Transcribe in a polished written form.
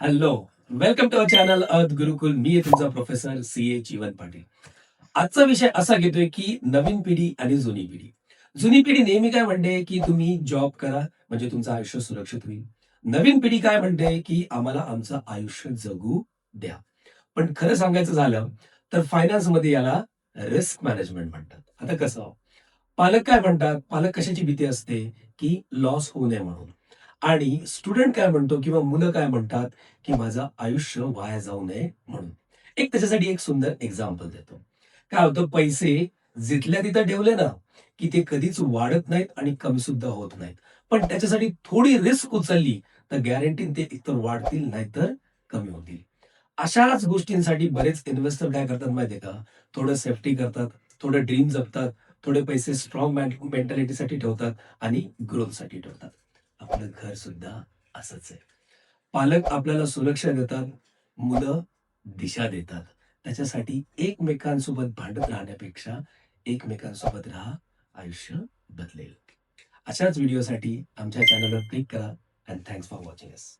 Hello, welcome to our channel Arth Gurukul. मी आहे तुमचा professor CA जीवन पाटील. आजचा विषय असा घेतोय की नवीन पिढी आणि जुनी पिढी. जुनी पिढी नेहमी काय म्हणते की तुम्ही जॉब करा म्हणजे तुमचं आयुष्य सुरक्षित होईल. नवीन पिढी काय म्हणते की आम्हाला आमचं आयुष्य जगू द्या. पण खरं सांगायचं झालं तर फायनान्समध्ये याला रिस्क मॅनेजमेंट म्हणतात. आता कसं? पालक काय म्हणतात? पालक कशाची भीती असते की लॉस होऊ नये म्हणून. आणि स्टुडंट काय म्हणतो किंवा मुलं काय म्हणतात की माझं आयुष्य वाया जाऊ नये म्हणून. त्याच्यासाठी एक सुंदर एक्झाम्पल देतो. काय होतं पैसे जिथल्या तिथं ठेवले ना, की ते कधीच वाढत नाहीत आणि कमी सुद्धा होत नाहीत. पण त्याच्यासाठी थोडी रिस्क उचलली तर गॅरंटीने ते एकतर वाढतील नाहीतर कमी होतील. अशाच गोष्टींसाठी बरेच इन्व्हेस्टर काय करतात माहितीये का? थोडं सेफ्टी करतात, थोडं ड्रीम जपतात, थोडे पैसे स्ट्रॉंग मेंटॅलिटीसाठी ठेवतात आणि ग्रोथसाठी ठेवतात. आपलं घर सुद्धा असंच आहे. पालक आपल्याला सुरक्षा देतात, मुलं दिशा देतात. त्याच्यासाठी एकमेकांसोबत भांडत राहण्यापेक्षा एकमेकांसोबत राहा, आयुष्य बदलेल. अशाच व्हिडिओसाठी आमच्या चॅनलवर क्लिक करा. And thanks for watching us.